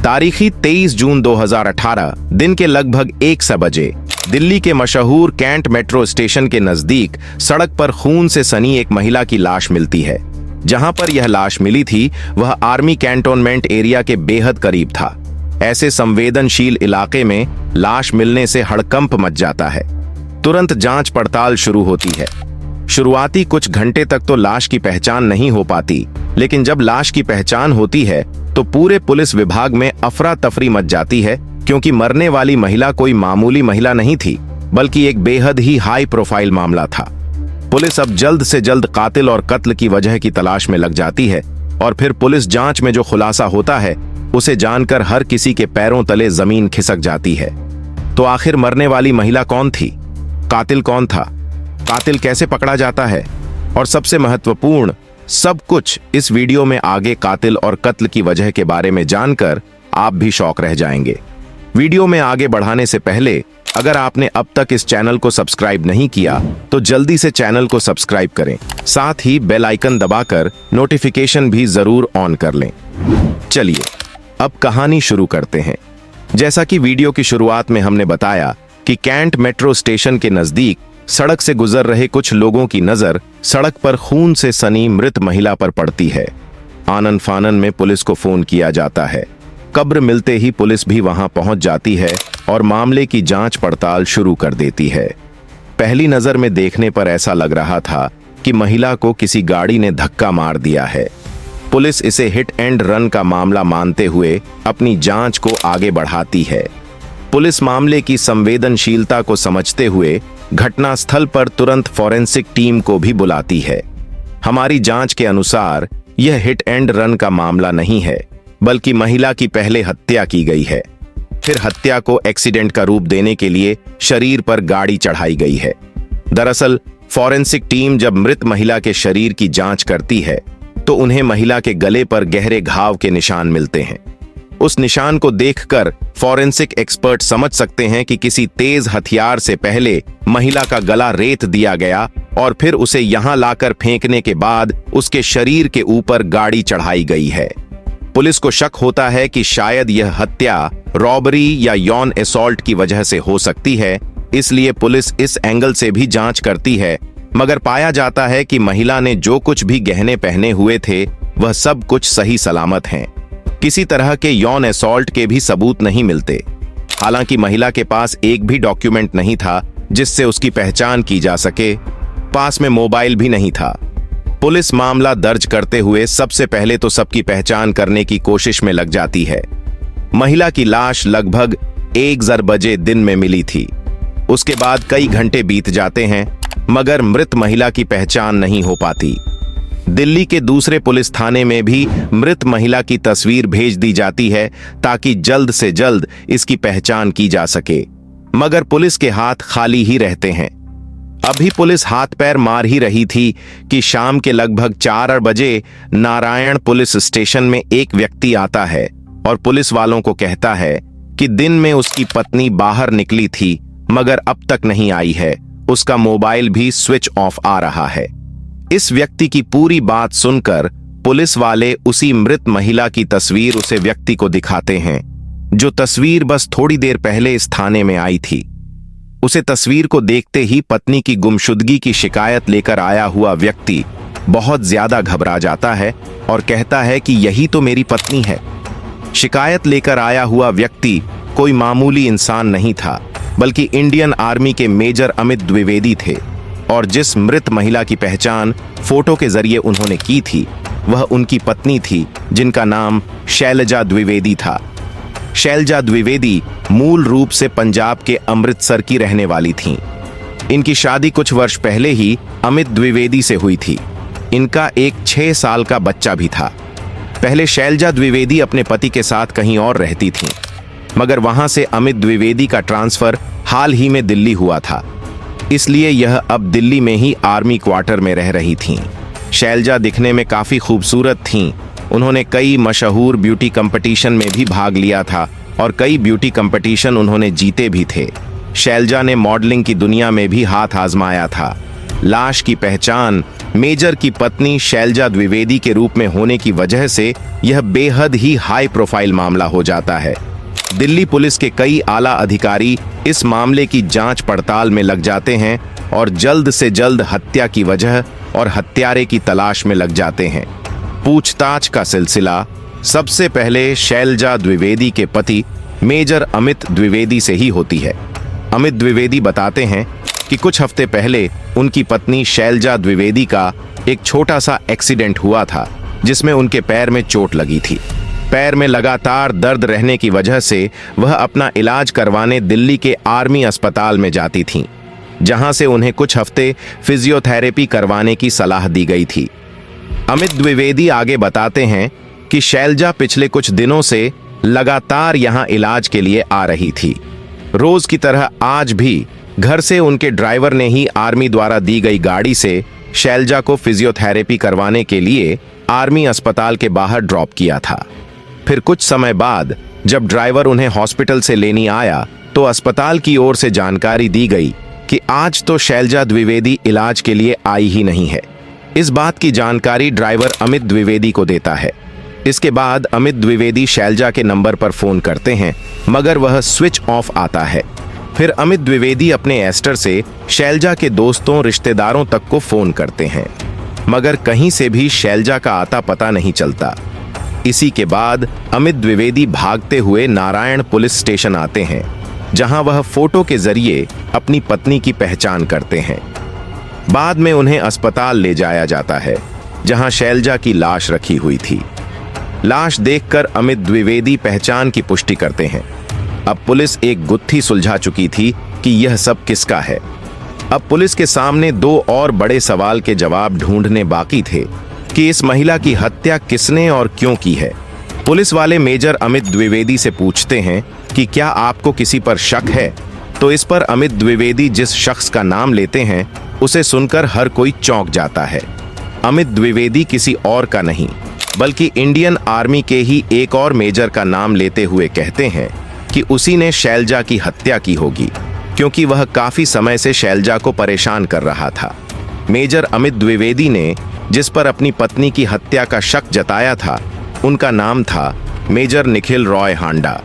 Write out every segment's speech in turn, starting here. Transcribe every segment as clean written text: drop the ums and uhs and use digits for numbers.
तारीखी 23 जून 2018 दिन के लगभग 1 बजे दिल्ली के मशहूर कैंट मेट्रो स्टेशन के नजदीक सड़क पर खून से सनी एक महिला की लाश मिलती है। जहां पर यह लाश मिली थी वह आर्मी कैंटोनमेंट एरिया के बेहद करीब था। ऐसे संवेदनशील इलाके में लाश मिलने से हड़कंप मच जाता है। तुरंत जांच पड़ताल शुरू होती है। शुरुआती कुछ घंटे तक तो लाश की पहचान नहीं हो पाती, लेकिन जब लाश की पहचान होती है तो पूरे पुलिस विभाग में अफरा तफरी मच जाती है, क्योंकि मरने वाली महिला कोई मामूली महिला नहीं थी, बल्कि एक बेहद ही हाई प्रोफाइल मामला था। पुलिस अब जल्द से जल्द कातिल और कत्ल की वजह की तलाश में लग जाती है, और फिर पुलिस जांच में जो खुलासा होता है उसे जानकर हर किसी के पैरों तले जमीन खिसक जाती है। तो आखिर मरने वाली महिला कौन थी? कातिल कौन था? कातिल कैसे पकड़ा जाता है? और सबसे महत्वपूर्ण, सब कुछ इस वीडियो में आगे कातिल और कत्ल की वजह के बारे में जानकर आप भी शॉक रह जाएंगे। वीडियो में आगे बढ़ाने से पहले अगर आपने अब तक इस चैनल को सब्सक्राइब नहीं किया तो जल्दी से चैनल को सब्सक्राइब करें, साथ ही बेल आइकन दबाकर नोटिफिकेशन भी जरूर ऑन कर लें। चलिए अब कहानी शुरू करते हैं। जैसा कि वीडियो की शुरुआत में हमने बताया कि कैंट मेट्रो स्टेशन के नजदीक सड़क से गुजर रहे कुछ लोगों की नजर सड़क पर खून से सनी मृत महिला पर पड़ती है। आनन फानन में पुलिस को फोन किया जाता है। कब्र मिलते ही पुलिस भी वहां पहुंच जाती है और मामले की जांच पड़ताल शुरू कर देती है। पहली नजर में देखने पर ऐसा लग रहा था कि महिला को किसी गाड़ी ने धक्का मार दिया है। पुलिस इसे हिट एंड रन का मामला मानते हुए अपनी जांच को आगे बढ़ाती है। पुलिस मामले की संवेदनशीलता को समझते हुए घटनास्थल पर तुरंत फॉरेंसिक टीम को भी बुलाती है। हमारी जांच के अनुसार यह हिट एंड रन का मामला नहीं है, बल्कि महिला की पहले हत्या की गई है, फिर हत्या को एक्सीडेंट का रूप देने के लिए शरीर पर गाड़ी चढ़ाई गई है। दरअसल फॉरेंसिक टीम जब मृत महिला के शरीर की जांच करती है तो उन्हें महिला के गले पर गहरे घाव के निशान मिलते हैं। उस निशान को देखकर फॉरेंसिक एक्सपर्ट समझ सकते हैं कि किसी तेज हथियार से पहले महिला का गला रेत दिया गया और फिर उसे यहां लाकर फेंकने के बाद उसके शरीर के ऊपर गाड़ी चढ़ाई गई है। पुलिस को शक होता है कि शायद यह हत्या रॉबरी या यौन असॉल्ट की वजह से हो सकती है, इसलिए पुलिस इस एंगल से भी जांच करती है, मगर पाया जाता है कि महिला ने जो कुछ भी गहने पहने हुए थे वह सब कुछ सही सलामत हैं। किसी तरह के यौन असॉल्ट के भी सबूत नहीं मिलते। हालांकि महिला के पास एक भी डॉक्यूमेंट नहीं था जिससे उसकी पहचान की जा सके। पास में मोबाइल भी नहीं था। पुलिस मामला दर्ज करते हुए सबसे पहले तो सबकी पहचान करने की कोशिश में लग जाती है। महिला की लाश लगभग 1 बजे दिन में मिली थी। उसके बाद कई घंटे बीत जाते हैं, मगर मृत महिला की पहचान नहीं हो पाती। दिल्ली के दूसरे पुलिस थाने में भी मृत महिला की तस्वीर भेज दी जाती है ताकि जल्द से जल्द इसकी पहचान की जा सके, मगर पुलिस के हाथ खाली ही रहते हैं। अभी पुलिस हाथ पैर मार ही रही थी कि शाम के लगभग 4 बजे नारायण पुलिस स्टेशन में एक व्यक्ति आता है और पुलिस वालों को कहता है कि दिन में उसकी पत्नी बाहर निकली थी मगर अब तक नहीं आई है। उसका मोबाइल भी स्विच ऑफ आ रहा है। इस व्यक्ति की पूरी बात सुनकर पुलिस वाले उसी मृत महिला की तस्वीर उसे व्यक्ति को दिखाते हैं, जो तस्वीर बस थोड़ी देर पहले इस थाने में आई थी। उसे तस्वीर को देखते ही पत्नी की गुमशुदगी की शिकायत लेकर आया हुआ व्यक्ति बहुत ज्यादा घबरा जाता है और कहता है कि यही तो मेरी पत्नी है। शिकायत लेकर आया हुआ व्यक्ति कोई मामूली इंसान नहीं था, बल्कि इंडियन आर्मी के मेजर अमित द्विवेदी थे, और जिस मृत महिला की पहचान फोटो के जरिए उन्होंने की थी वह उनकी पत्नी थी, जिनका नाम शैलजा द्विवेदी था। शैलजा द्विवेदी मूल रूप से पंजाब के अमृतसर की रहने वाली थीं। इनकी शादी कुछ वर्ष पहले ही अमित द्विवेदी से हुई थी। इनका एक 6 साल का बच्चा भी था। पहले शैलजा द्विवेदी अपने पति के साथ कहीं और रहती थीं, मगर वहां से अमित द्विवेदी का ट्रांसफर हाल ही में दिल्ली हुआ था, इसलिए यह अब दिल्ली में ही आर्मी क्वार्टर में रह रही थीं। शैलजा दिखने में काफी खूबसूरत थीं। उन्होंने कई मशहूर ब्यूटी कंपटीशन में भी भाग लिया था और कई ब्यूटी कंपटीशन उन्होंने जीते भी थे। शैलजा ने मॉडलिंग की दुनिया में भी हाथ आजमाया था। लाश की पहचान मेजर की पत्नी शैलजा द्विवेदी के रूप में होने की वजह से यह बेहद ही हाई प्रोफाइल मामला हो जाता है। दिल्ली पुलिस के कई आला अधिकारी इस मामले की जांच पड़ताल में लग जाते हैं और जल्द से जल्द हत्या की वजह और हत्यारे की तलाश में लग जाते हैं। पूछताछ का सिलसिला सबसे पहले शैलजा द्विवेदी के पति मेजर अमित द्विवेदी से ही होती है। अमित द्विवेदी बताते हैं कि कुछ हफ्ते पहले उनकी पत्नी शैलजा द्विवेदी का एक छोटा सा एक्सीडेंट हुआ था, जिसमें उनके पैर में चोट लगी थी। पैर में लगातार दर्द रहने की वजह से वह अपना इलाज करवाने दिल्ली के आर्मी अस्पताल में जाती थीं, जहां से उन्हें कुछ हफ्ते फिजियोथेरेपी करवाने की सलाह दी गई थी। अमित द्विवेदी आगे बताते हैं कि शैलजा पिछले कुछ दिनों से लगातार यहां इलाज के लिए आ रही थी। रोज की तरह आज भी घर से उनके ड्राइवर ने ही आर्मी द्वारा दी गई गाड़ी से शैलजा को फिजियोथेरेपी करवाने के लिए आर्मी अस्पताल के बाहर ड्रॉप किया था। फिर कुछ समय बाद जब ड्राइवर उन्हें हॉस्पिटल से लेने आया तो अस्पताल की ओर से जानकारी दी गई कि आज तो शैलजा द्विवेदी इलाज के लिए आई ही नहीं है। इस बात की जानकारी ड्राइवर अमित द्विवेदी को देता है। इसके बाद अमित द्विवेदी शैलजा के नंबर पर फोन करते हैं, मगर वह स्विच ऑफ आता है। फिर अमित द्विवेदी अपने एस्टर से शैलजा के दोस्तों रिश्तेदारों तक को फोन करते हैं, मगर कहीं से भी शैलजा का आता पता नहीं चलता। इसी के बाद अमित द्विवेदी भागते हुए नारायण पुलिस स्टेशन आते हैं, जहां वह फोटो के जरिए अपनी पत्नी की पहचान करते हैं। बाद में उन्हें अस्पताल ले जाया जाता है, जहां शैलजा की लाश रखी हुई थी। लाश देखकर अमित द्विवेदी पहचान की पुष्टि करते हैं। अब पुलिस एक गुत्थी सुलझा चुकी थी कि यह सब किसका है। अब पुलिस के सामने दो और बड़े सवाल के जवाब ढूंढने बाकी थे कि इस महिला की हत्या किसने और क्यों की है। पुलिस वाले मेजर अमित द्विवेदी से पूछते हैं कि क्या आपको किसी पर शक है, तो इस पर अमित द्विवेदी जिस शख्स का नाम लेते हैं उसे सुनकर हर कोई चौंक जाता है। अमित द्विवेदी किसी और का नहीं बल्कि इंडियन आर्मी के ही एक और मेजर का नाम लेते हुए कहते हैं कि उसी ने शैलजा की हत्या की होगी, क्योंकि वह काफी समय से शैलजा को परेशान कर रहा था। मेजर अमित द्विवेदी ने जिस पर अपनी पत्नी की हत्या का शक जताया था, उनका नाम था मेजर निखिल रॉय हांडा।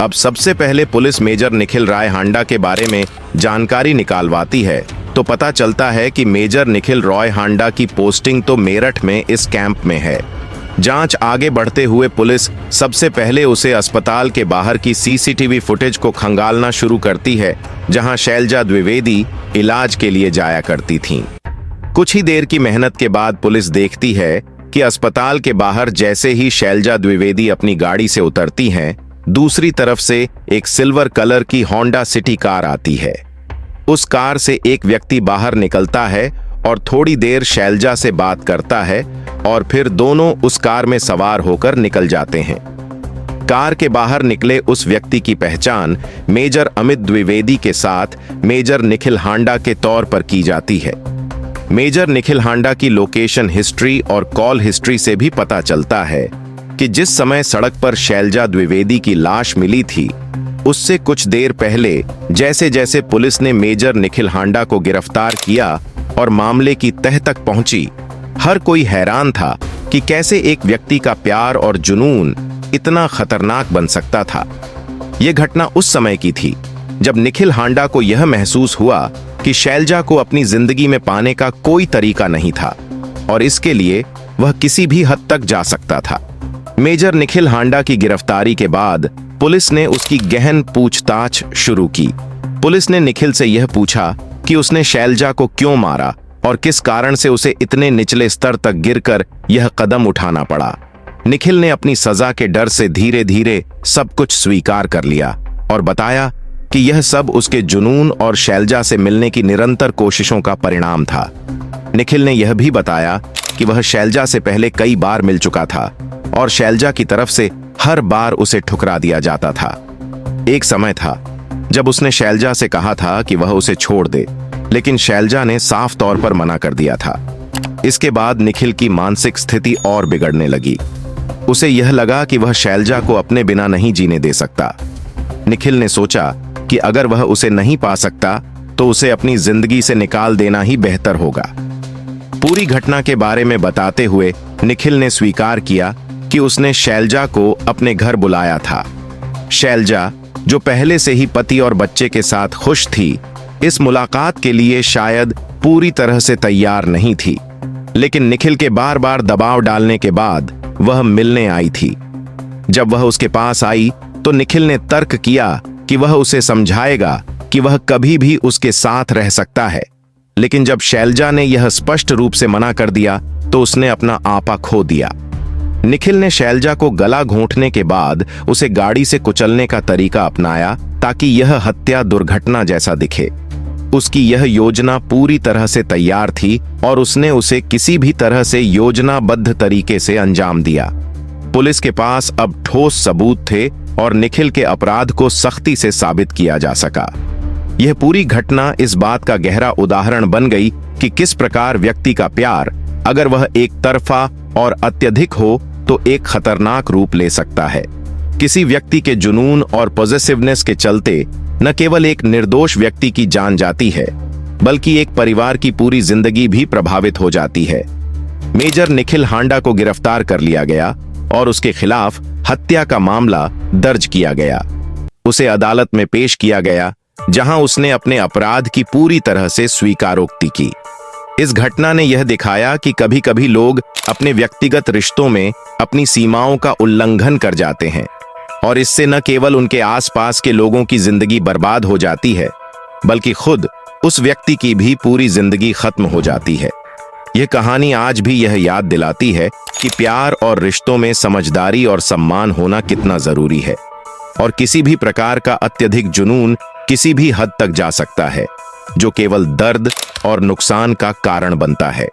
अब सबसे पहले पुलिस मेजर निखिल रॉय हांडा के बारे में जानकारी निकालवाती है, तो पता चलता है कि मेजर निखिल रॉय हांडा की पोस्टिंग तो मेरठ में इस कैंप में है। जांच आगे बढ़ते हुए पुलिस सबसे पहले उसे अस्पताल के बाहर की सीसीटीवी फुटेज को खंगालना शुरू करती है, जहां शैलजा द्विवेदी इलाज के लिए जाया करती थीं। कुछ ही देर की मेहनत के बाद पुलिस देखती है कि अस्पताल के बाहर जैसे ही शैलजा द्विवेदी अपनी गाड़ी से उतरती हैं, दूसरी तरफ से एक सिल्वर कलर की होंडा सिटी कार आती है। उस कार से एक व्यक्ति बाहर निकलता है और थोड़ी देर शैलजा से बात करता है और फिर दोनों उस कार में सवार होकर निकल जाते हैं। कार के बाहर निकले उस व्यक्ति की पहचान मेजर अमित द्विवेदी के साथ मेजर निखिल हांडा के तौर पर की जाती है। मेजर निखिल हांडा की लोकेशन हिस्ट्री और कॉल हिस्ट्री से भी पता चलता है कि जिस समय सड़क पर शैलजा द्विवेदी की लाश मिली थी, उससे कुछ देर पहले जैसे जैसे पुलिस ने मेजर निखिल हांडा को गिरफ्तार किया और मामले की तह तक पहुंची, हर कोई हैरान था कि कैसे एक व्यक्ति का प्यार और जुनून इतना खतरनाक बन सकता था। यह घटना उस समय की थी जब निखिल हांडा को यह महसूस हुआ कि शैलजा को अपनी जिंदगी में पाने का कोई तरीका नहीं था और इसके लिए वह किसी भी हद तक जा सकता था। मेजर निखिल हांडा की गिरफ्तारी के बाद पुलिस ने उसकी गहन पूछताछ शुरू की। पुलिस ने निखिल से यह पूछा कि उसने शैलजा को क्यों मारा और किस कारण से उसे इतने निचले स्तर तक गिरकर यह कदम उठाना पड़ा। निखिल ने अपनी सजा के डर से धीरे धीरे सब कुछ स्वीकार कर लिया और बताया कि यह सब उसके जुनून और शैलजा से मिलने की निरंतर कोशिशों का परिणाम था। निखिल ने यह भी बताया कि वह शैलजा से पहले कई बार मिल चुका था और शैलजा की तरफ से हर बार उसे ठुकरा दिया जाता था। एक समय था जब उसने शैलजा से कहा था कि वह उसे छोड़ दे, लेकिन शैलजा ने साफ तौर पर मना कर दिया था। इसके बाद निखिल की मानसिक स्थिति और बिगड़ने लगी। उसे यह लगा कि वह शैलजा को अपने बिना नहीं जीने दे सकता। निखिल ने सोचा कि अगर वह उसे नहीं पा सकता तो उसे अपनी जिंदगी से निकाल देना ही बेहतर होगा। पूरी घटना के बारे में बताते हुए निखिल ने स्वीकार किया कि कि उसने शैलजा को अपने घर बुलाया था। शैलजा, जो पहले से ही पति और बच्चे के साथ खुश थी, इस मुलाकात के लिए शायद पूरी तरह से तैयार नहीं थी, लेकिन निखिल के बार बार दबाव डालने के बाद वह मिलने आई थी। जब वह उसके पास आई तो निखिल ने तर्क किया कि वह उसे समझाएगा कि वह कभी भी उसके साथ रह सकता है, लेकिन जब शैलजा ने यह स्पष्ट रूप से मना कर दिया तो उसने अपना आपा खो दिया। निखिल ने शैलजा को गला घोंटने के बाद उसे गाड़ी से कुचलने का तरीका अपनाया ताकि यह हत्या दुर्घटना जैसा दिखे। उसकी यह योजना पूरी तरह से तैयार थी और उसने उसे किसी भी तरह से योजनाबद्ध तरीके से अंजाम दिया। पुलिस के पास अब ठोस सबूत थे और निखिल के अपराध को सख्ती से साबित किया जा सका। यह पूरी घटना इस बात का गहरा उदाहरण बन गई कि किस प्रकार व्यक्ति का प्यार, अगर वह एक तरफा और अत्यधिक हो, तो एक खतरनाक रूप ले सकता है। किसी व्यक्ति के जुनून और पॉजिटिवनेस के चलते न केवल एक निर्दोष व्यक्ति की जान जाती है, बल्कि एक परिवार की पूरी जिंदगी भी प्रभावित हो जाती है। मेजर निखिल हांडा को गिरफ्तार कर लिया गया और उसके खिलाफ हत्या का मामला दर्ज किया गया। उसे अदालत में पेश किया गया, जहां उसने अपने अपराध की पूरी तरह से स्वीकारोक्ति की। इस घटना ने यह दिखाया कि कभी कभी लोग अपने व्यक्तिगत रिश्तों में अपनी सीमाओं का उल्लंघन कर जाते हैं और इससे न केवल उनके आसपास के लोगों की जिंदगी बर्बाद हो जाती है, बल्कि खुद उस व्यक्ति की भी पूरी जिंदगी खत्म हो जाती है। यह कहानी आज भी यह याद दिलाती है कि प्यार और रिश्तों में समझदारी और सम्मान होना कितना जरूरी है, और किसी भी प्रकार का अत्यधिक जुनून किसी भी हद तक जा सकता है, जो केवल दर्द और नुकसान का कारण बनता है।